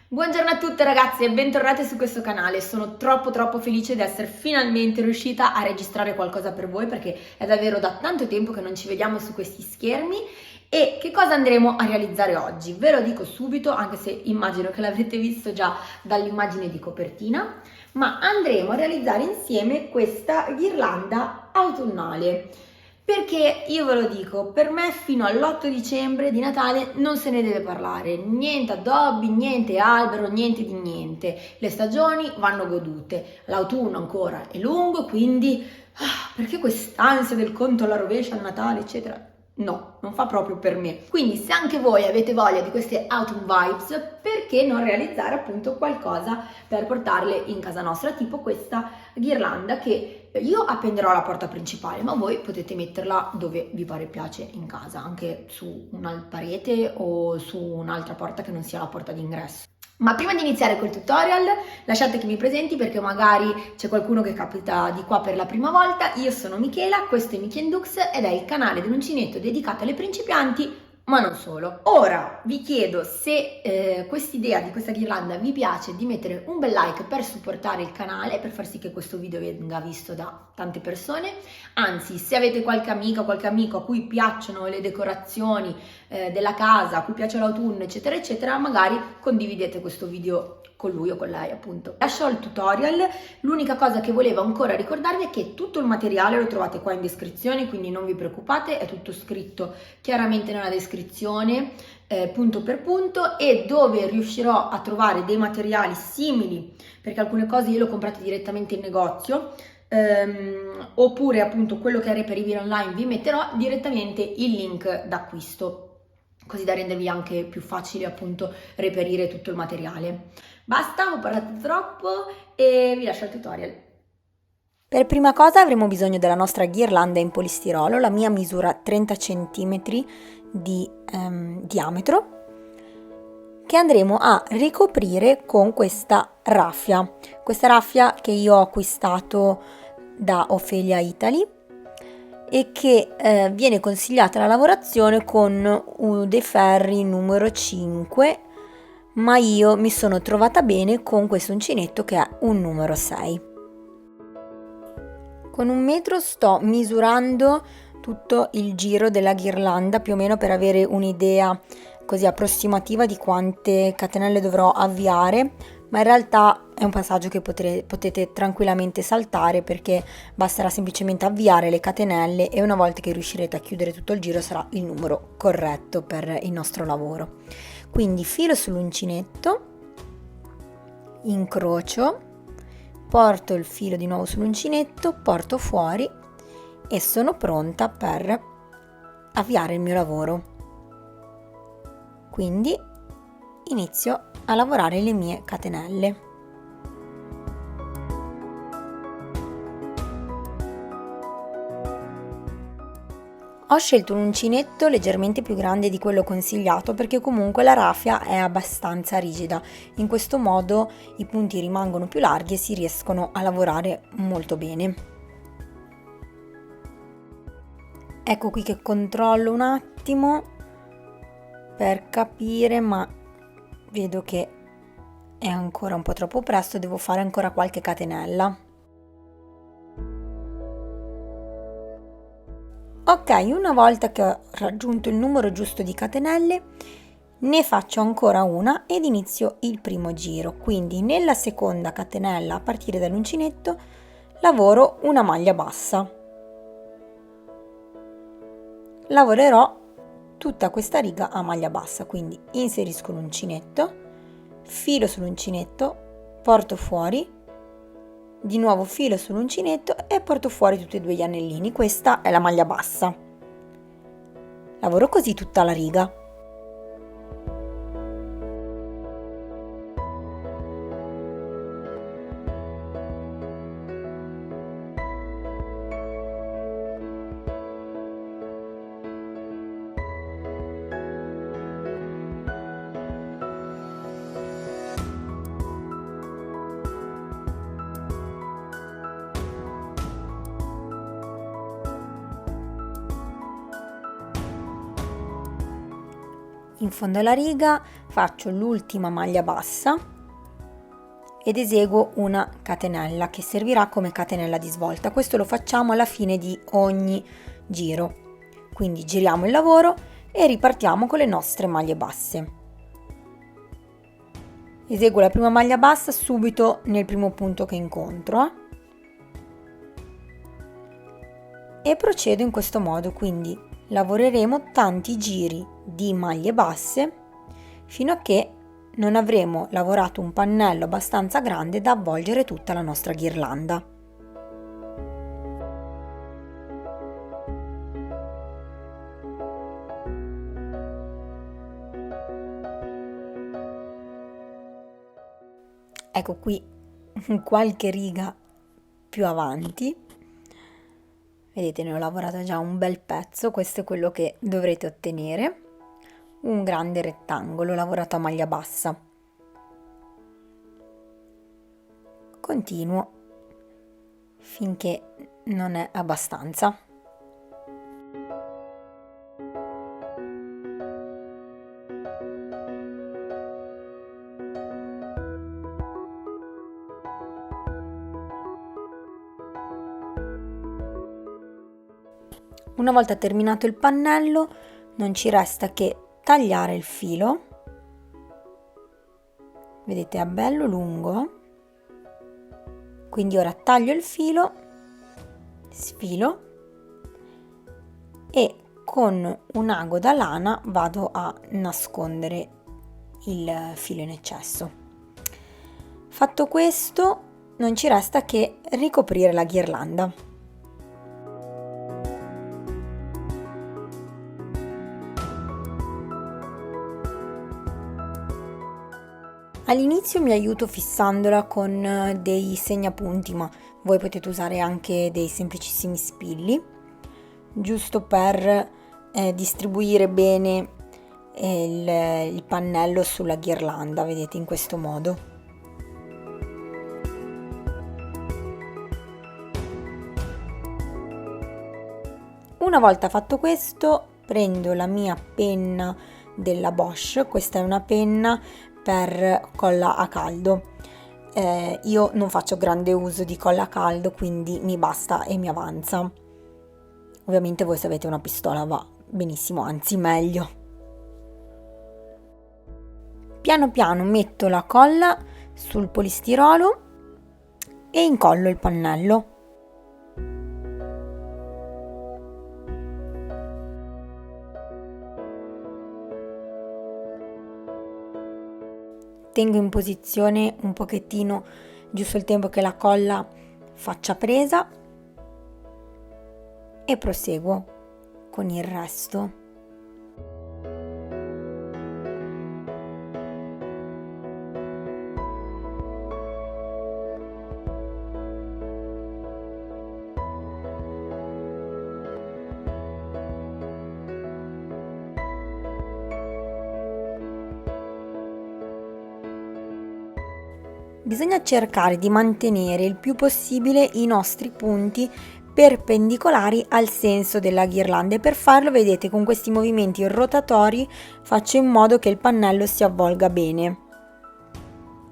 Buongiorno a tutte ragazzi e bentornate su questo canale. Sono troppo felice di essere finalmente riuscita a registrare qualcosa per voi perché è davvero da tanto tempo che non ci vediamo su questi schermi. E che cosa andremo a realizzare oggi? Ve lo dico subito, anche se immagino che l'avrete visto già dall'immagine di copertina, ma andremo a realizzare insieme questa ghirlanda autunnale. Perché io ve lo dico, per me fino all'8 dicembre di Natale non se ne deve parlare, niente addobbi, niente albero, niente di niente. Le stagioni vanno godute, l'autunno ancora è lungo, quindi perché quest'ansia del conto alla rovescia al Natale, eccetera? No, non fa proprio per me. Quindi se anche voi avete voglia di queste autumn vibes, perché non realizzare appunto qualcosa per portarle in casa nostra, tipo questa ghirlanda che io appenderò alla porta principale, ma voi potete metterla dove vi pare piace in casa, anche su una parete o su un'altra porta che non sia la porta d'ingresso. Ma prima di iniziare col tutorial, lasciate che mi presenti perché magari c'è qualcuno che capita di qua per la prima volta. Io sono Michela, questo è Michiendux ed è il canale dell'uncinetto dedicato alle principianti, ma non solo. Ora vi chiedo se quest'idea di questa ghirlanda vi piace, di mettere un bel like per supportare il canale, per far sì che questo video venga visto da tante persone. Anzi, se avete qualche amica o qualche amico a cui piacciono le decorazioni della casa, a cui piace l'autunno, eccetera, eccetera, magari condividete questo video con lui o con lei, appunto. Lascio il tutorial. L'unica cosa che volevo ancora ricordarvi è che tutto il materiale lo trovate qua in descrizione, quindi non vi preoccupate, è tutto scritto chiaramente nella descrizione, punto per punto, e dove riuscirò a trovare dei materiali simili, perché alcune cose io le ho comprate direttamente in negozio, oppure appunto quello che è reperibile online, vi metterò direttamente il link d'acquisto, così da rendervi anche più facile appunto reperire tutto il materiale. Basta, ho parlato troppo e vi lascio al tutorial. Per prima cosa avremo bisogno della nostra ghirlanda in polistirolo. La mia misura 30 cm di diametro, che andremo a ricoprire con questa raffia che io ho acquistato da Ophelia Italy e che viene consigliata la lavorazione con dei ferri numero 5, ma io mi sono trovata bene con questo uncinetto che è un numero 6. Con 1 metro sto misurando tutto il giro della ghirlanda, più o meno per avere un'idea così approssimativa di quante catenelle dovrò avviare, ma in realtà è un passaggio che potete tranquillamente saltare, perché basterà semplicemente avviare le catenelle e una volta che riuscirete a chiudere tutto il giro sarà il numero corretto per il nostro lavoro. Quindi filo sull'uncinetto, incrocio, porto il filo di nuovo sull'uncinetto, porto fuori e sono pronta per avviare il mio lavoro. Quindi inizio a lavorare le mie catenelle. Ho scelto un uncinetto leggermente più grande di quello consigliato perché comunque la raffia è abbastanza rigida. In questo modo i punti rimangono più larghi e si riescono a lavorare molto bene. Ecco qui che controllo un attimo per capire, ma vedo che è ancora un po' troppo presto, devo fare ancora qualche catenella. Ok, una volta che ho raggiunto il numero giusto di catenelle, ne faccio ancora una ed inizio il primo giro. Quindi nella seconda catenella, a partire dall'uncinetto, lavoro una maglia bassa. Lavorerò tutta questa riga a maglia bassa, quindi inserisco l'uncinetto, filo sull'uncinetto, porto fuori, di nuovo filo sull'uncinetto e porto fuori tutti e due gli anellini. Questa è la maglia bassa. Lavoro così tutta la riga. In fondo alla riga faccio l'ultima maglia bassa ed eseguo una catenella che servirà come catenella di svolta. Questo lo facciamo alla fine di ogni giro. Quindi giriamo il lavoro e ripartiamo con le nostre maglie basse. Eseguo la prima maglia bassa subito nel primo punto che incontro e procedo in questo modo, quindi lavoreremo tanti giri di maglie basse fino a che non avremo lavorato un pannello abbastanza grande da avvolgere tutta la nostra ghirlanda. Ecco qui qualche riga più avanti. Vedete, ne ho lavorato già un bel pezzo, questo è quello che dovrete ottenere, un grande rettangolo lavorato a maglia bassa. Continuo finché non è abbastanza. Una volta terminato il pannello non ci resta che tagliare il filo, vedete è bello lungo, quindi ora taglio il filo, sfilo e con un ago da lana vado a nascondere il filo in eccesso. Fatto questo non ci resta che ricoprire la ghirlanda. All'inizio mi aiuto fissandola con dei segnapunti, ma voi potete usare anche dei semplicissimi spilli, giusto per distribuire bene il pannello sulla ghirlanda, vedete, in questo modo. Una volta fatto questo, prendo la mia penna della Bosch, questa è una penna per colla a caldo. Io non faccio grande uso di colla a caldo, quindi mi basta e mi avanza. Ovviamente voi se avete una pistola va benissimo, anzi meglio. Piano piano metto la colla sul polistirolo e incollo il pannello. Tengo in posizione un pochettino, giusto il tempo che la colla faccia presa e proseguo con il resto. Bisogna cercare di mantenere il più possibile i nostri punti perpendicolari al senso della ghirlanda e per farlo, vedete, con questi movimenti rotatori faccio in modo che il pannello si avvolga bene.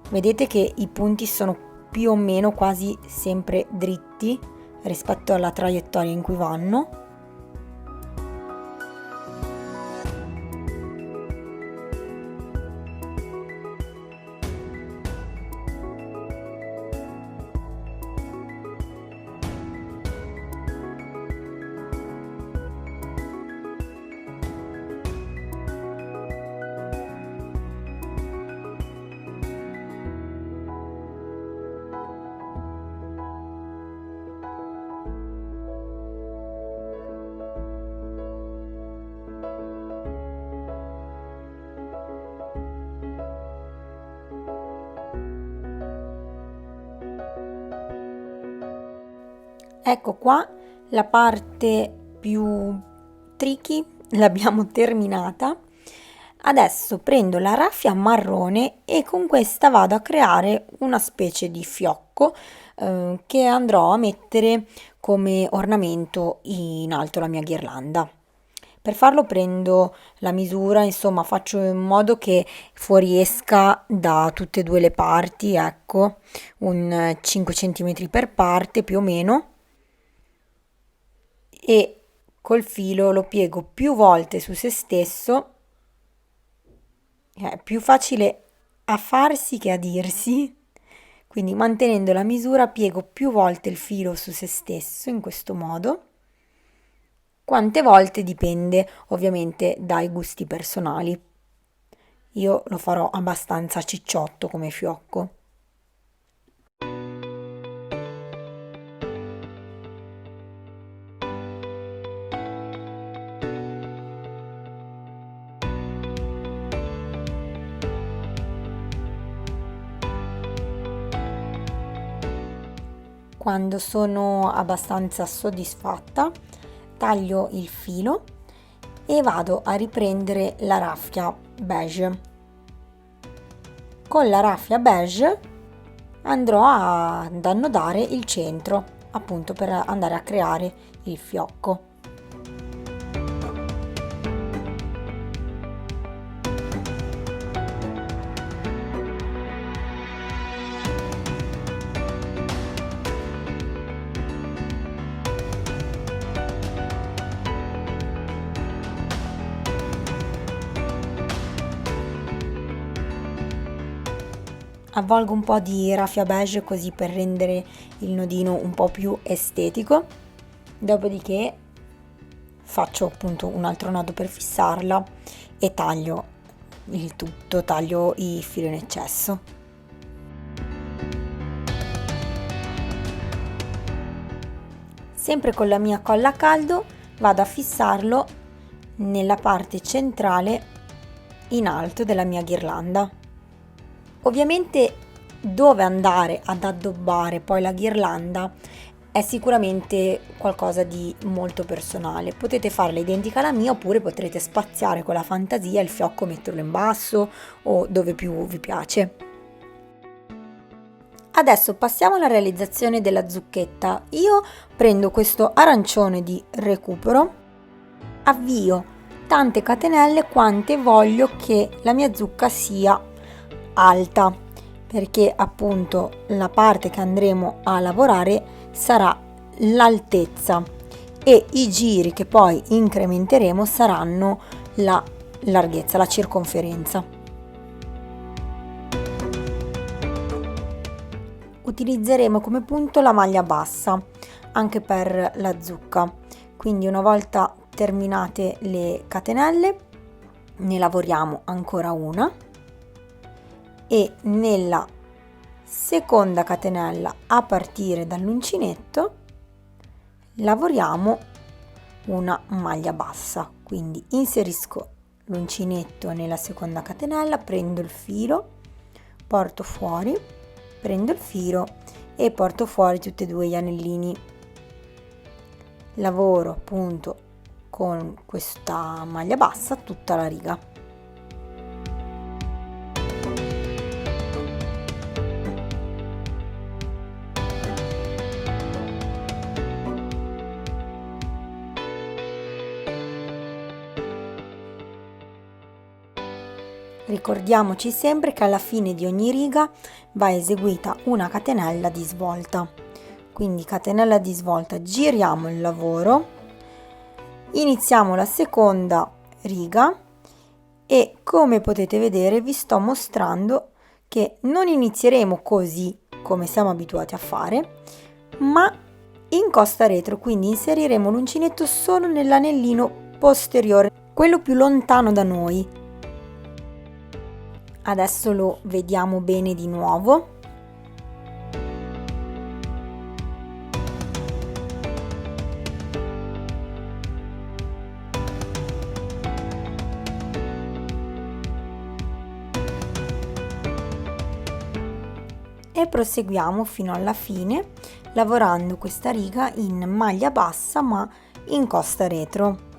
Vedete che i punti sono più o meno quasi sempre dritti rispetto alla traiettoria in cui vanno. Ecco qua la parte più tricky l'abbiamo terminata. Adesso prendo la raffia marrone e con questa vado a creare una specie di fiocco che andrò a mettere come ornamento in alto la mia ghirlanda. Per farlo prendo la misura, insomma faccio in modo che fuoriesca da tutte e due le parti, ecco, un 5 cm per parte più o meno, e col filo lo piego più volte su se stesso. È più facile a farsi che a dirsi, quindi mantenendo la misura piego più volte il filo su se stesso in questo modo. Quante volte dipende ovviamente dai gusti personali. Io lo farò abbastanza cicciotto come fiocco. Quando sono abbastanza soddisfatta, taglio il filo e vado a riprendere la raffia beige. Con la raffia beige andrò ad annodare il centro, appunto per andare a creare il fiocco. Avvolgo un po' di raffia beige così per rendere il nodino un po' più estetico, dopodiché faccio appunto un altro nodo per fissarla e taglio il tutto, taglio il filo in eccesso. Sempre con la mia colla a caldo vado a fissarlo nella parte centrale in alto della mia ghirlanda. Ovviamente dove andare ad addobbare poi la ghirlanda è sicuramente qualcosa di molto personale. Potete farla identica alla mia oppure potrete spaziare con la fantasia il fiocco, metterlo in basso o dove più vi piace. Adesso passiamo alla realizzazione della zucchetta. Io prendo questo arancione di recupero, avvio tante catenelle quante voglio che la mia zucca sia alta, perché appunto la parte che andremo a lavorare sarà l'altezza e i giri che poi incrementeremo saranno la larghezza, la circonferenza. Utilizzeremo come punto la maglia bassa anche per la zucca, quindi una volta terminate le catenelle ne lavoriamo ancora una e nella seconda catenella a partire dall'uncinetto lavoriamo una maglia bassa, quindi inserisco l'uncinetto nella seconda catenella, prendo il filo, porto fuori, prendo il filo e porto fuori tutti e due gli anellini. Lavoro appunto con questa maglia bassa tutta la riga. Ricordiamoci sempre che alla fine di ogni riga va eseguita una catenella di svolta. Quindi catenella di svolta, giriamo il lavoro, iniziamo la seconda riga e come potete vedere vi sto mostrando che non inizieremo così come siamo abituati a fare, ma in costa retro, quindi inseriremo l'uncinetto solo nell'anellino posteriore, quello più lontano da noi. Adesso lo vediamo bene di nuovo. E proseguiamo fino alla fine lavorando questa riga in maglia bassa ma in costa retro.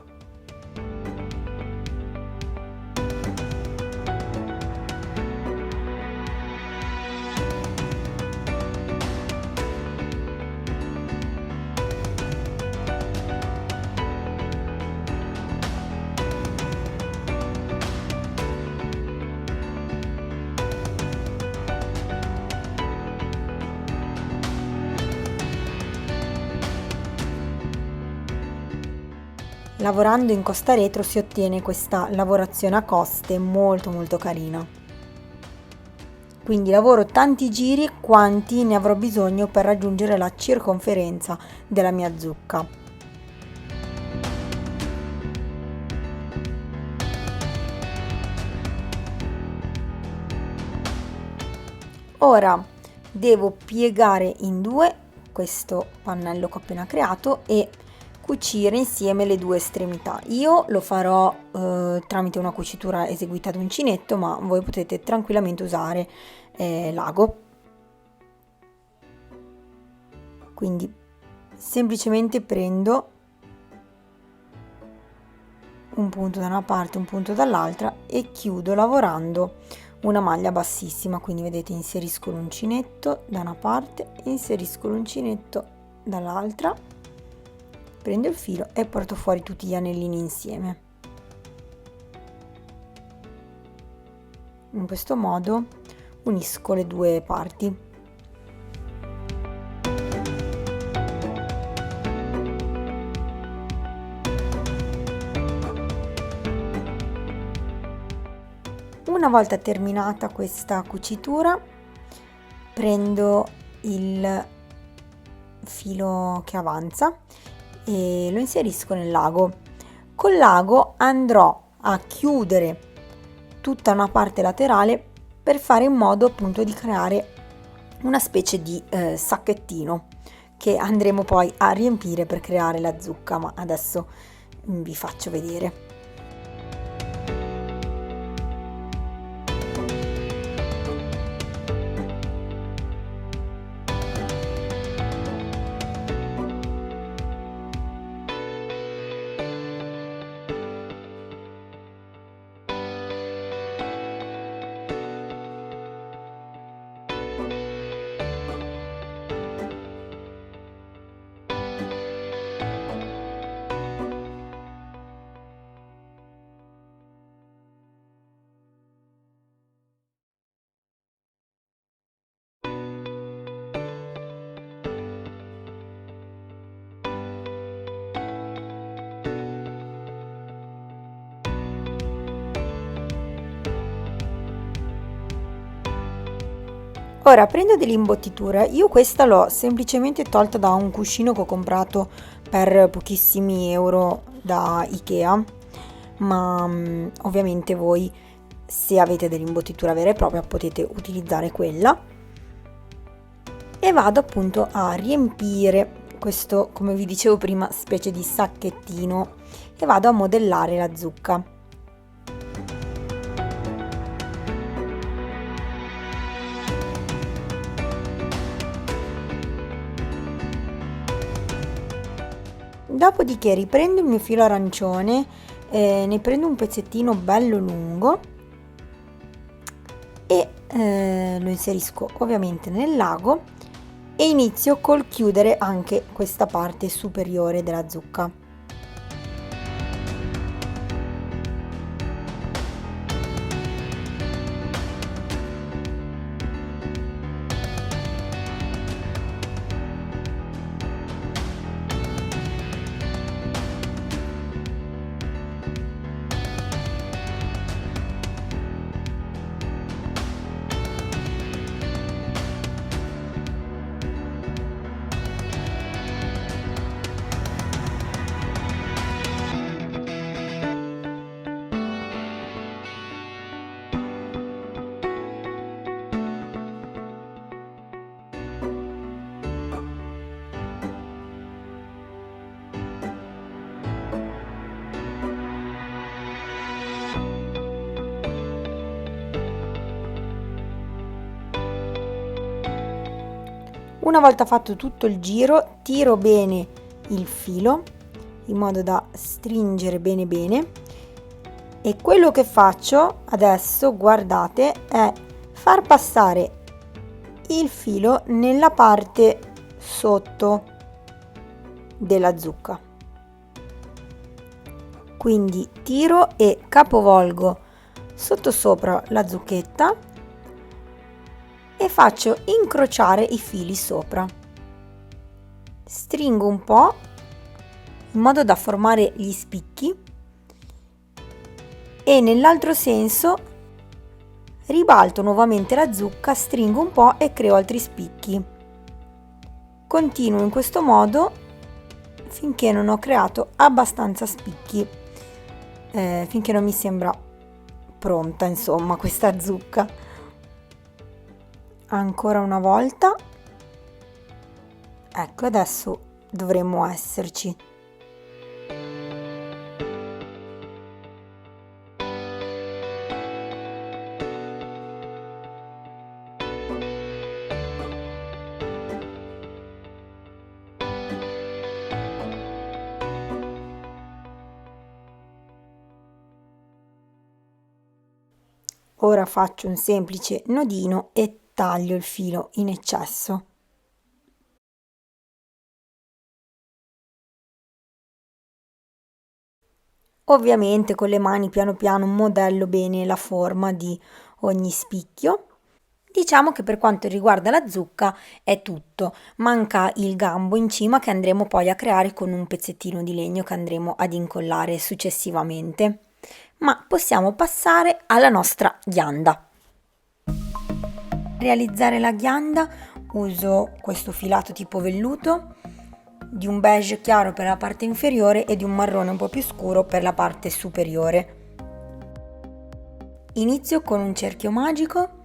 lavorando in costa retro si ottiene questa lavorazione a coste molto molto carina. Quindi lavoro tanti giri quanti ne avrò bisogno per raggiungere la circonferenza della mia zucca. Ora devo piegare in due questo pannello che ho appena creato e cucire insieme le due estremità. Io lo farò tramite una cucitura eseguita ad uncinetto, ma voi potete tranquillamente usare l'ago. Quindi semplicemente prendo un punto da una parte, un punto dall'altra e chiudo lavorando una maglia bassissima. Quindi vedete, inserisco l'uncinetto da una parte, inserisco l'uncinetto dall'altra, prendo il filo e porto fuori tutti gli anellini insieme. In questo modo unisco le due parti. Una volta terminata questa cucitura, prendo il filo che avanza e lo inserisco nel lago. Col lago andrò a chiudere tutta una parte laterale per fare in modo appunto di creare una specie di sacchettino che andremo poi a riempire per creare la zucca, ma adesso vi faccio vedere. Ora prendo dell'imbottitura, io questa l'ho semplicemente tolta da un cuscino che ho comprato per pochissimi euro da Ikea, ma ovviamente voi, se avete dell'imbottitura vera e propria, potete utilizzare quella. E vado appunto a riempire questo, come vi dicevo prima, specie di sacchettino e vado a modellare la zucca. Dopodiché riprendo il mio filo arancione, ne prendo un pezzettino bello lungo e lo inserisco ovviamente nel lago e inizio col chiudere anche questa parte superiore della zucca. Una volta fatto tutto il giro, tiro bene il filo in modo da stringere bene bene e quello che faccio adesso, guardate, è far passare il filo nella parte sotto della zucca. Quindi tiro e capovolgo sottosopra la zucchetta e faccio incrociare i fili sopra. Stringo un po' in modo da formare gli spicchi e nell'altro senso ribalto nuovamente la zucca, stringo un po' e creo altri spicchi. Continuo in questo modo finché non ho creato abbastanza spicchi, finché non mi sembra pronta, insomma, questa zucca. Ancora una volta. Ecco, adesso dovremmo esserci. Ora faccio un semplice nodino e taglio il filo in eccesso. Ovviamente con le mani piano piano modello bene la forma di ogni spicchio. Diciamo che per quanto riguarda la zucca è tutto, manca il gambo in cima che andremo poi a creare con un pezzettino di legno che andremo ad incollare successivamente. Ma possiamo passare alla nostra ghianda. Per realizzare la ghianda uso questo filato tipo velluto di un beige chiaro per la parte inferiore e di un marrone un po' più scuro per la parte superiore. Inizio con un cerchio magico,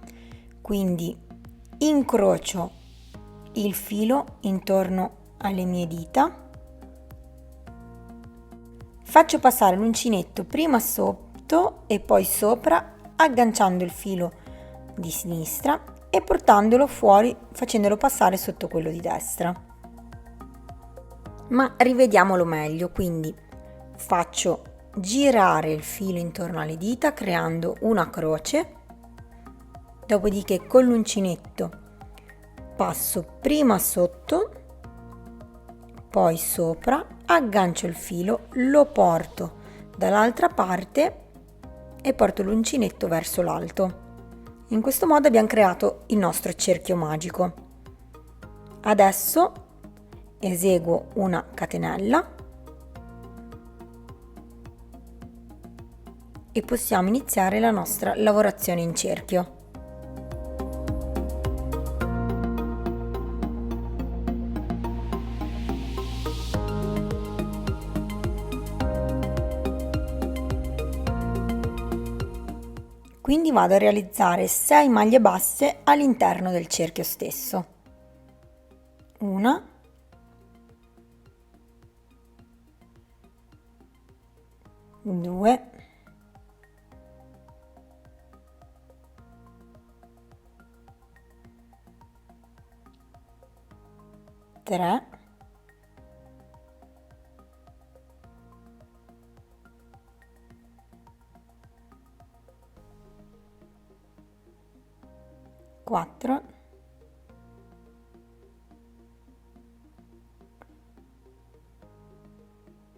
quindi incrocio il filo intorno alle mie dita, faccio passare l'uncinetto prima sotto e poi sopra, agganciando il filo di sinistra e portandolo fuori, facendolo passare sotto quello di destra. Ma rivediamolo meglio, quindi faccio girare il filo intorno alle dita creando una croce, dopodiché con l'uncinetto passo prima sotto, poi sopra, aggancio il filo, lo porto dall'altra parte e porto l'uncinetto verso l'alto. In questo modo abbiamo creato il nostro cerchio magico. Adesso eseguo una catenella e possiamo iniziare la nostra lavorazione in cerchio. Quindi vado a realizzare 6 maglie basse all'interno del cerchio stesso. Una, due, tre, quattro,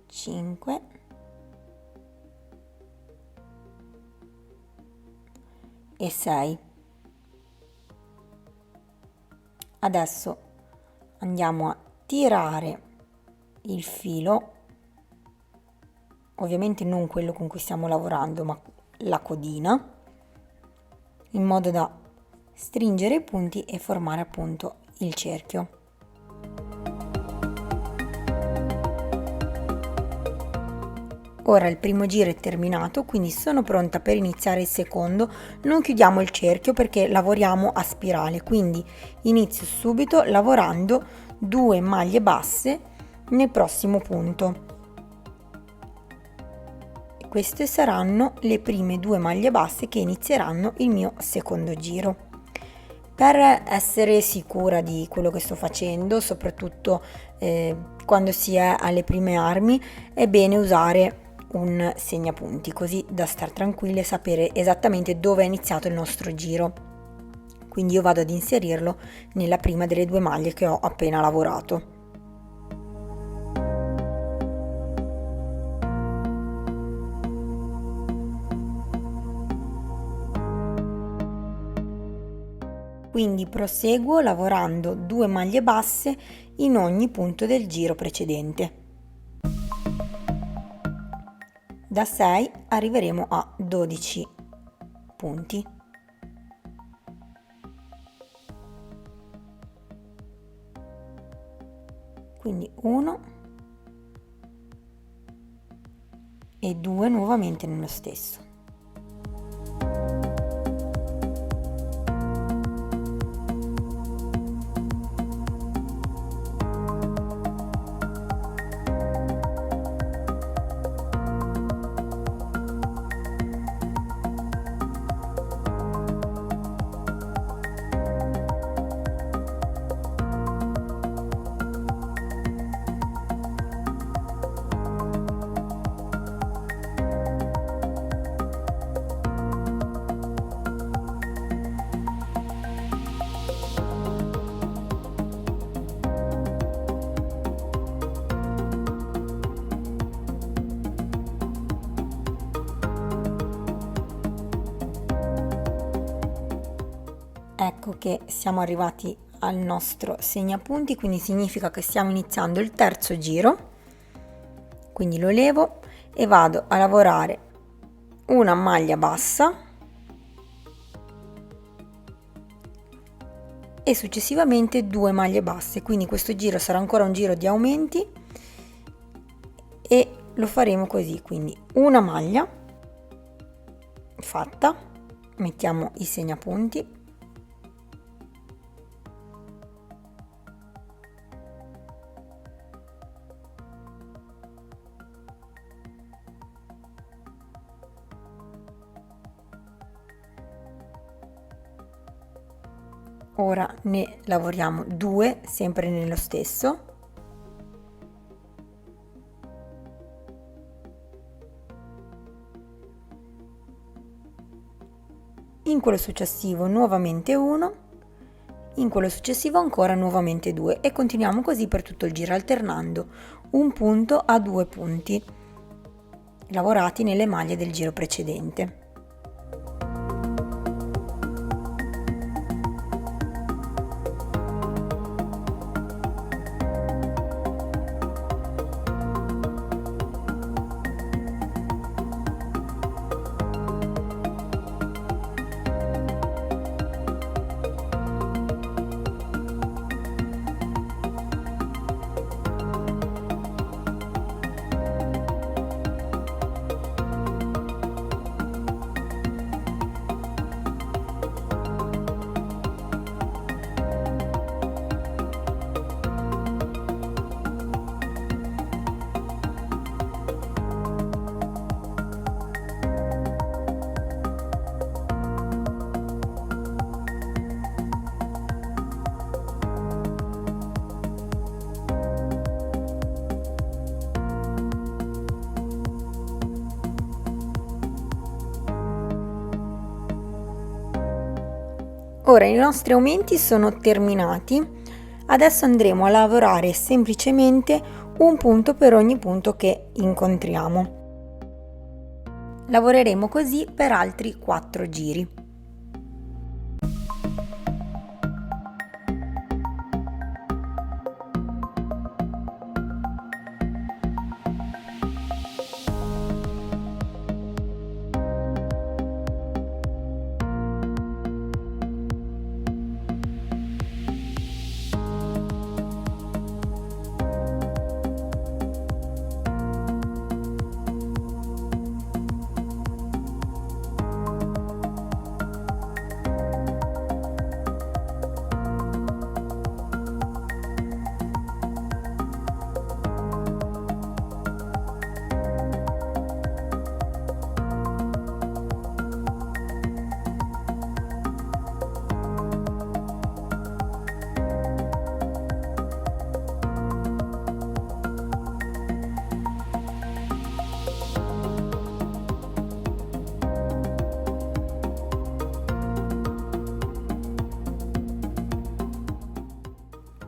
5 e 6. Adesso andiamo a tirare il filo, ovviamente non quello con cui stiamo lavorando, ma la codina, in modo da stringere i punti e formare appunto il cerchio. Ora il primo giro è terminato, quindi sono pronta per iniziare il secondo. Non chiudiamo il cerchio perché lavoriamo a spirale, quindi inizio subito lavorando 2 maglie basse nel prossimo punto. Queste saranno le prime 2 maglie basse che inizieranno il mio secondo giro. Per essere sicura di quello che sto facendo, soprattutto quando si è alle prime armi, è bene usare un segnapunti, così da star tranquilli e sapere esattamente dove è iniziato il nostro giro. Quindi io vado ad inserirlo nella prima delle 2 maglie che ho appena lavorato. Quindi proseguo lavorando 2 maglie basse in ogni punto del giro precedente. da 6 arriveremo a 12 punti. Quindi 1 e 2 nuovamente nello stesso. Ecco che siamo arrivati al nostro segnapunti, quindi significa che stiamo iniziando il terzo giro. Quindi lo levo e vado a lavorare una maglia bassa e successivamente 2 maglie basse, quindi questo giro sarà ancora un giro di aumenti e lo faremo così, quindi una maglia fatta, mettiamo i segnapunti, ora ne lavoriamo 2 sempre nello stesso, in quello successivo nuovamente 1, in quello successivo ancora nuovamente 2 e continuiamo così per tutto il giro alternando un punto a 2 punti lavorati nelle maglie del giro precedente. Ora i nostri aumenti sono terminati, adesso andremo a lavorare semplicemente un punto per ogni punto che incontriamo. Lavoreremo così per altri 4 giri.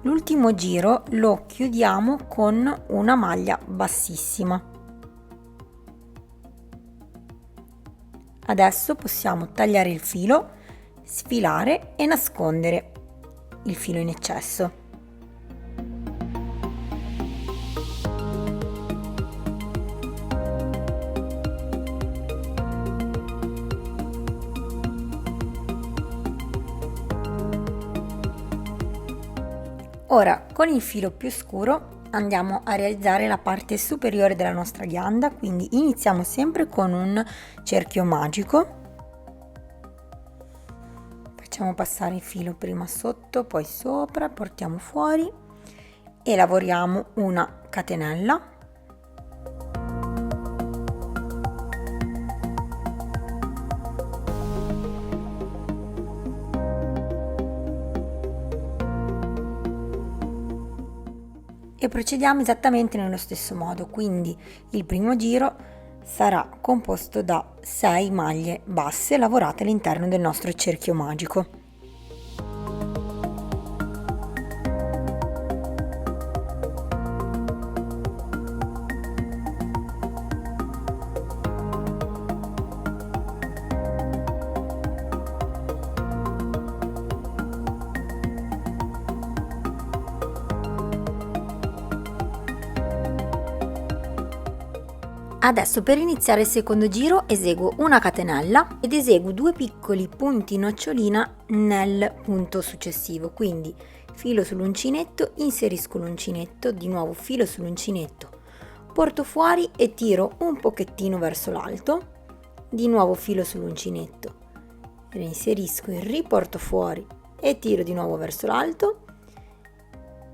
L'ultimo giro lo chiudiamo con una maglia bassissima. Adesso possiamo tagliare il filo, sfilare e nascondere il filo in eccesso. Ora con il filo più scuro andiamo a realizzare la parte superiore della nostra ghianda, quindi iniziamo sempre con un cerchio magico, facciamo passare il filo prima sotto, poi sopra, portiamo fuori e lavoriamo una catenella. E procediamo esattamente nello stesso modo, quindi il primo giro sarà composto da 6 maglie basse lavorate all'interno del nostro cerchio magico. Adesso per iniziare il secondo giro eseguo una catenella ed eseguo 2 piccoli punti nocciolina nel punto successivo, quindi filo sull'uncinetto, inserisco l'uncinetto, di nuovo filo sull'uncinetto, porto fuori e tiro un pochettino verso l'alto, di nuovo filo sull'uncinetto, reinserisco e riporto fuori e tiro di nuovo verso l'alto,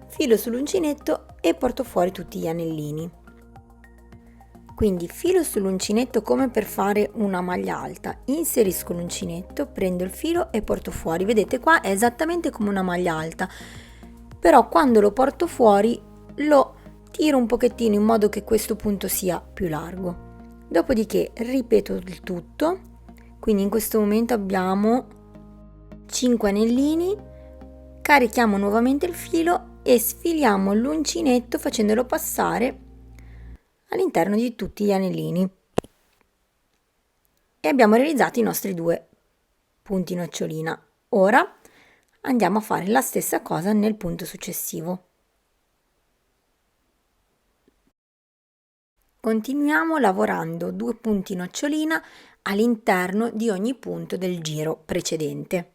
filo sull'uncinetto e porto fuori tutti gli anellini. Quindi filo sull'uncinetto come per fare una maglia alta, inserisco l'uncinetto, prendo il filo e porto fuori. Vedete qua è esattamente come una maglia alta, però quando lo porto fuori lo tiro un pochettino in modo che questo punto sia più largo. Dopodiché ripeto il tutto, quindi in questo momento abbiamo 5 anellini, carichiamo nuovamente il filo e sfiliamo l'uncinetto facendolo passare all'interno di tutti gli anellini e abbiamo realizzato i nostri 2 punti nocciolina. Ora andiamo a fare la stessa cosa nel punto successivo. Continuiamo lavorando 2 punti nocciolina all'interno di ogni punto del giro precedente.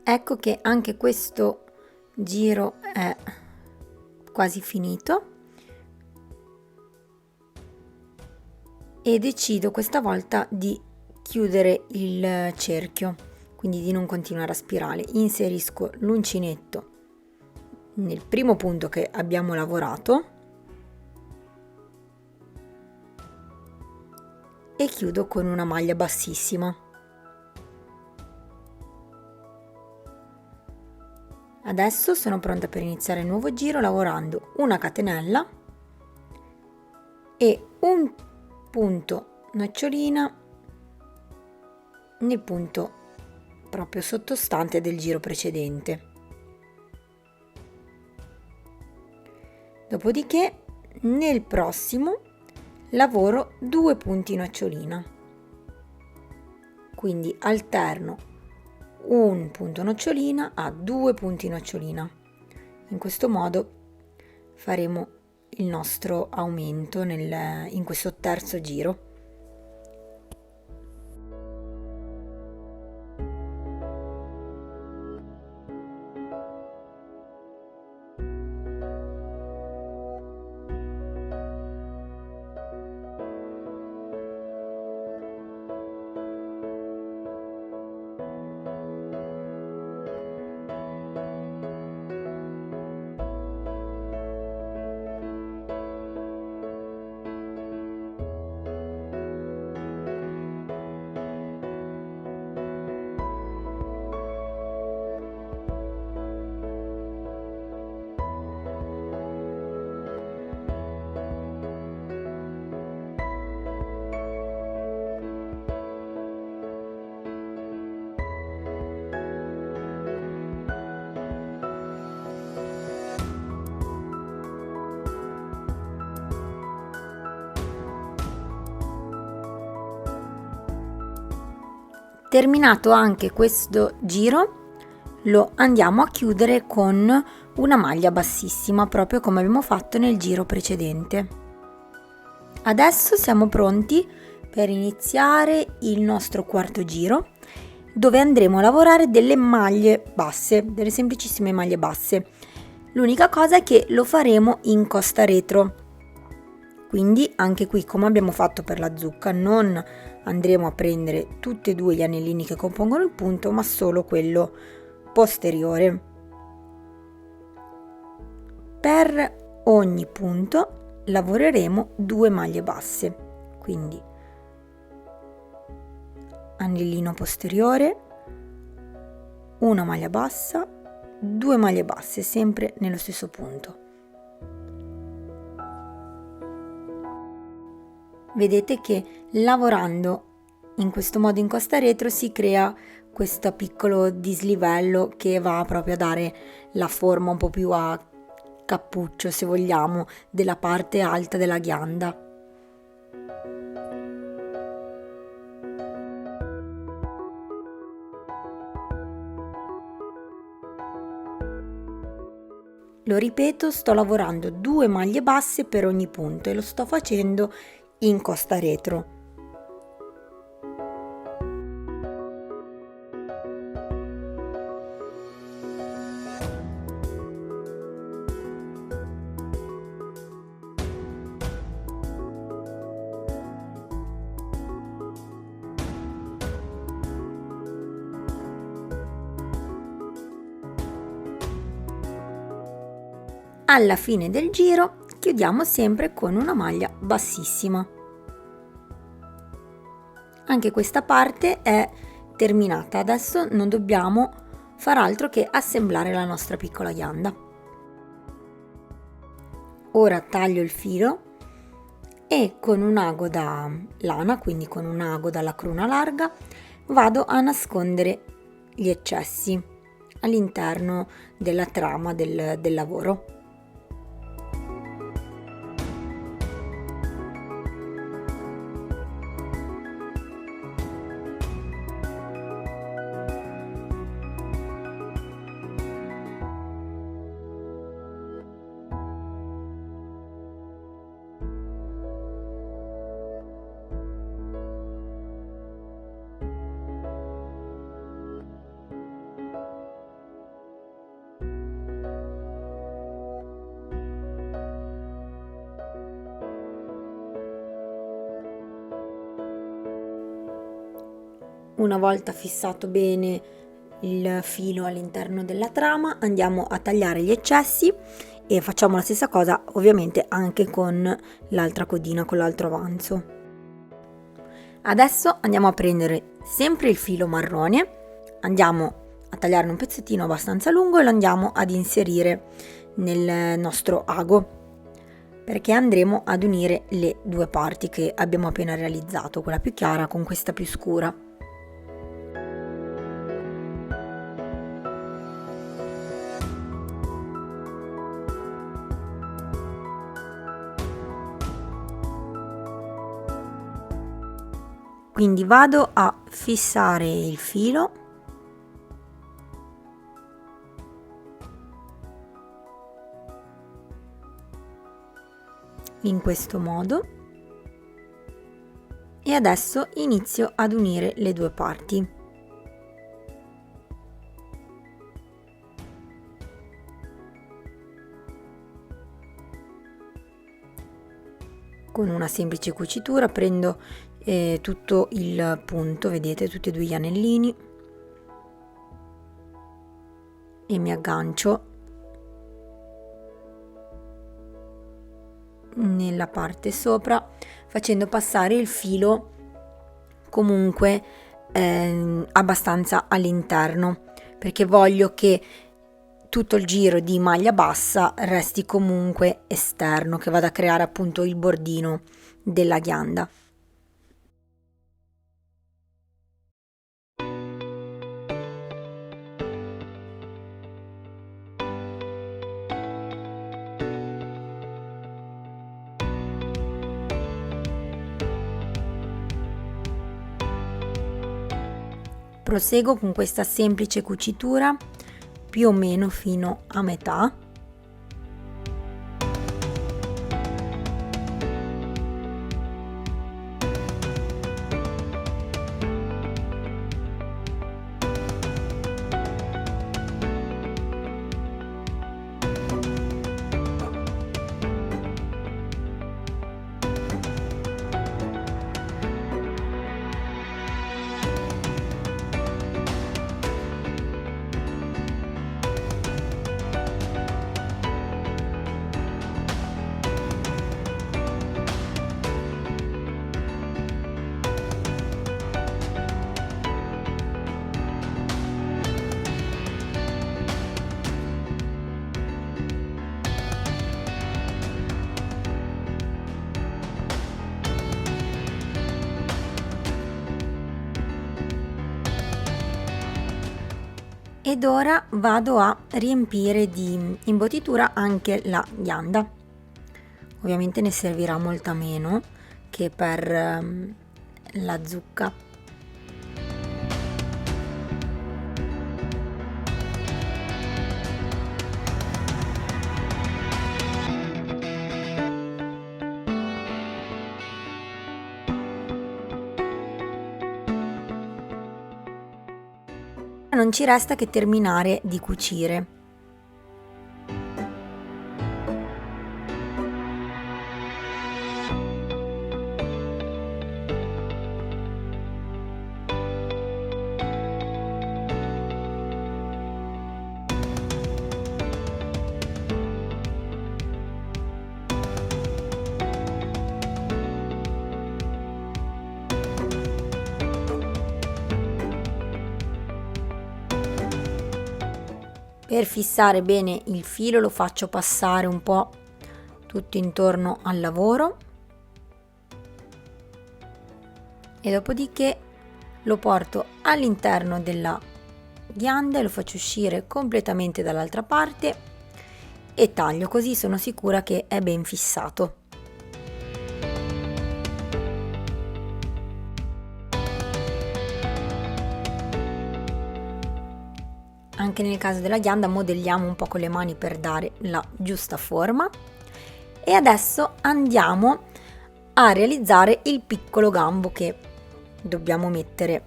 Ecco che anche questo giro è quasi finito e decido questa volta di chiudere il cerchio, quindi di non continuare a spirale. Inserisco l'uncinetto nel primo punto che abbiamo lavorato e chiudo con una maglia bassissima. Adesso sono pronta per iniziare il nuovo giro lavorando una catenella e un punto nocciolina nel punto proprio sottostante del giro precedente. Dopodiché nel prossimo lavoro 2 punti nocciolina, quindi alterno un punto nocciolina a 2 punti nocciolina. In questo modo faremo il nostro aumento in questo terzo giro. Terminato anche questo giro, lo andiamo a chiudere con una maglia bassissima, proprio come abbiamo fatto nel giro precedente. Adesso siamo pronti per iniziare il nostro quarto giro, dove andremo a lavorare delle maglie basse, delle semplicissime maglie basse. L'unica cosa è che lo faremo in costa retro, quindi anche qui, come abbiamo fatto per la zucca, non andremo a prendere tutti e due gli anellini che compongono il punto, ma solo quello posteriore. Per ogni punto lavoreremo 2 maglie basse, quindi anellino posteriore, una maglia bassa, 2 maglie basse, sempre nello stesso punto. Vedete che lavorando in questo modo in costa retro si crea questo piccolo dislivello che va proprio a dare la forma un po' più a cappuccio, se vogliamo, della parte alta della ghianda. Lo ripeto, sto lavorando 2 maglie basse per ogni punto e lo sto facendo in costa retro. Alla fine del giro chiudiamo sempre con una maglia bassissima. Anche questa parte è terminata, adesso non dobbiamo far altro che assemblare la nostra piccola ghianda. Ora taglio il filo e con un ago da lana, quindi con un ago dalla cruna larga, vado a nascondere gli eccessi all'interno della trama del lavoro. Una volta fissato bene il filo all'interno della trama, andiamo a tagliare gli eccessi e facciamo la stessa cosa ovviamente anche con l'altra codina, con l'altro avanzo. Adesso andiamo a prendere sempre il filo marrone, andiamo a tagliarne un pezzettino abbastanza lungo e lo andiamo ad inserire nel nostro ago, perché andremo ad unire le due parti che abbiamo appena realizzato, quella più chiara con questa più scura. Quindi vado a fissare il filo in questo modo e adesso inizio ad unire le due parti. Con una semplice cucitura prendo tutto il punto, vedete, tutti e due gli anellini e mi aggancio nella parte sopra facendo passare il filo comunque abbastanza all'interno, perché voglio che tutto il giro di maglia bassa resti comunque esterno, che vada a creare appunto il bordino della ghianda. Proseguo con questa semplice cucitura più o meno fino a metà. Ed ora vado a riempire di imbottitura anche la ghianda. Ovviamente ne servirà molta meno che per la zucca. Non ci resta che terminare di cucire. Per fissare bene il filo lo faccio passare un po' tutto intorno al lavoro e dopodiché lo porto all'interno della ghianda e lo faccio uscire completamente dall'altra parte e taglio, così sono sicura che è ben fissato. Anche nel caso della ghianda modelliamo un po' con le mani per dare la giusta forma e adesso andiamo a realizzare il piccolo gambo che dobbiamo mettere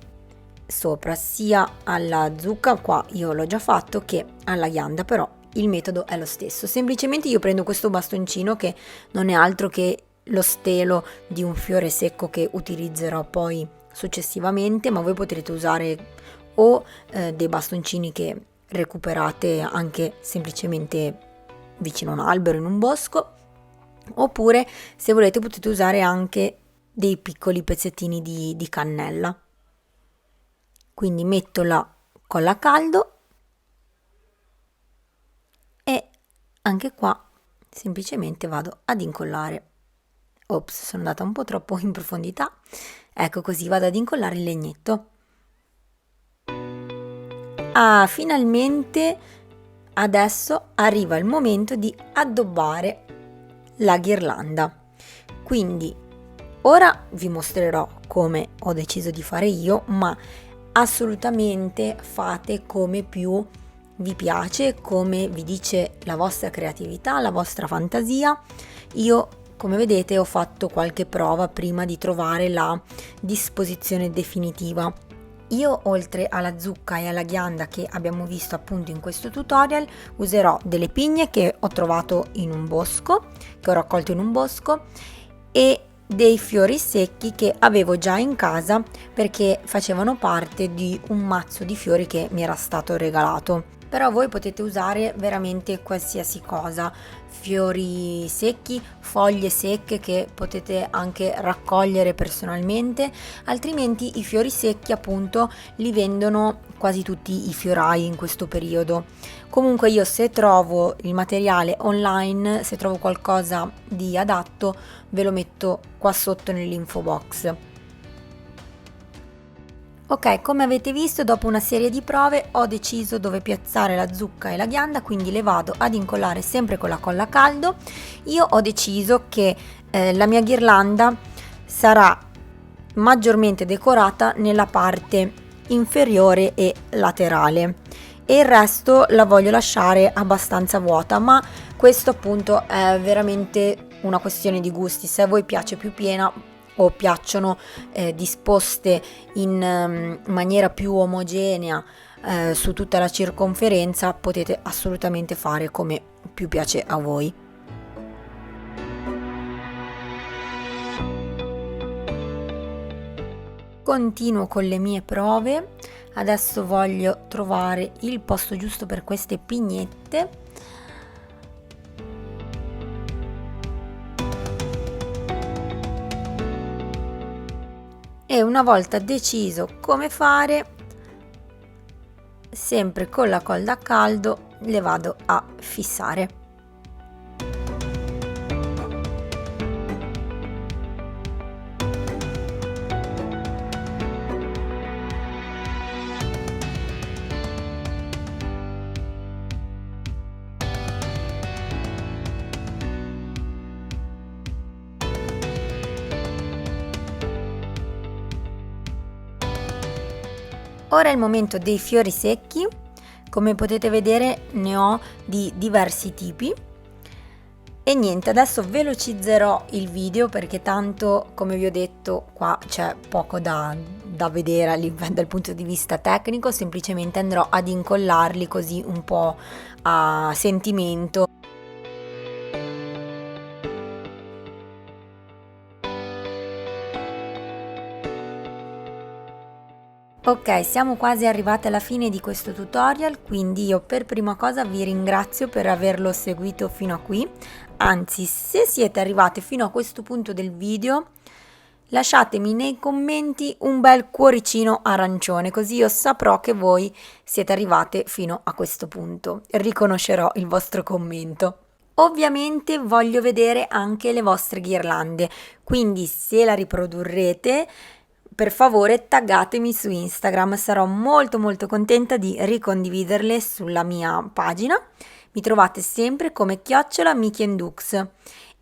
sopra sia alla zucca, qua io l'ho già fatto, che alla ghianda, però il metodo è lo stesso. Semplicemente io prendo questo bastoncino che non è altro che lo stelo di un fiore secco che utilizzerò poi successivamente, ma voi potrete usare o dei bastoncini che recuperate anche semplicemente vicino a un albero in un bosco, oppure se volete potete usare anche dei piccoli pezzettini di cannella. Quindi metto la colla a caldo e anche qua semplicemente vado ad incollare. Ops, sono andata un po' troppo in profondità. Ecco, così vado ad incollare il legnetto. Finalmente adesso arriva il momento di addobbare la ghirlanda. Quindi ora vi mostrerò come ho deciso di fare io, ma assolutamente fate come più vi piace, come vi dice la vostra creatività, la vostra fantasia. Io, come vedete, ho fatto qualche prova prima di trovare la disposizione definitiva. Io, oltre alla zucca e alla ghianda che abbiamo visto appunto in questo tutorial, userò delle pigne che ho trovato in un bosco, che ho raccolto in un bosco, e dei fiori secchi che avevo già in casa perché facevano parte di un mazzo di fiori che mi era stato regalato. Però voi potete usare veramente qualsiasi cosa, fiori secchi, foglie secche che potete anche raccogliere personalmente, altrimenti i fiori secchi appunto li vendono quasi tutti i fiorai in questo periodo. Comunque io, se trovo il materiale online, se trovo qualcosa di adatto, ve lo metto qua sotto nell'info box. Ok, come avete visto, dopo una serie di prove ho deciso dove piazzare la zucca e la ghianda, quindi le vado ad incollare sempre con la colla a caldo. Io ho deciso che la mia ghirlanda sarà maggiormente decorata nella parte inferiore e laterale, e il resto la voglio lasciare abbastanza vuota, ma questo appunto è veramente una questione di gusti. Se a voi piace più piena o piacciono disposte in maniera più omogenea su tutta la circonferenza, potete assolutamente fare come più piace a voi. Continuo con le mie prove. Adesso voglio trovare il posto giusto per queste pignette. E una volta deciso come fare, sempre con la colla a caldo le vado a fissare. Ora è il momento dei fiori secchi. Come potete vedere ne ho di diversi tipi. E niente, adesso velocizzerò il video perché tanto, come vi ho detto, qua c'è poco da vedere dal punto di vista tecnico. Semplicemente andrò ad incollarli così un po' a sentimento. Ok, siamo quasi arrivate alla fine di questo tutorial, quindi io per prima cosa vi ringrazio per averlo seguito fino a qui. Anzi, se siete arrivate fino a questo punto del video, lasciatemi nei commenti un bel cuoricino arancione, così io saprò che voi siete arrivate fino a questo punto. Riconoscerò il vostro commento. Ovviamente voglio vedere anche le vostre ghirlande, quindi se la riprodurrete, per favore taggatemi su Instagram, sarò molto contenta di ricondividerle sulla mia pagina. Mi trovate sempre come @mikiandux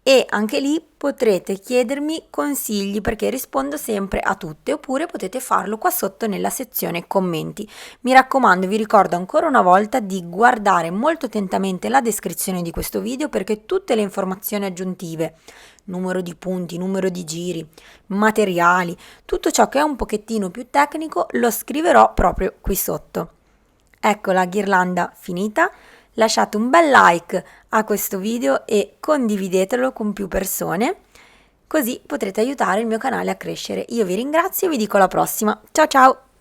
e anche lì potrete chiedermi consigli perché rispondo sempre a tutte, oppure potete farlo qua sotto nella sezione commenti. Mi raccomando, vi ricordo ancora una volta di guardare molto attentamente la descrizione di questo video perché tutte le informazioni aggiuntive, numero di punti, numero di giri, materiali, tutto ciò che è un pochettino più tecnico lo scriverò proprio qui sotto. Ecco la ghirlanda finita. Lasciate un bel like a questo video e condividetelo con più persone, così potrete aiutare il mio canale a crescere. Io vi ringrazio e vi dico alla prossima. Ciao ciao!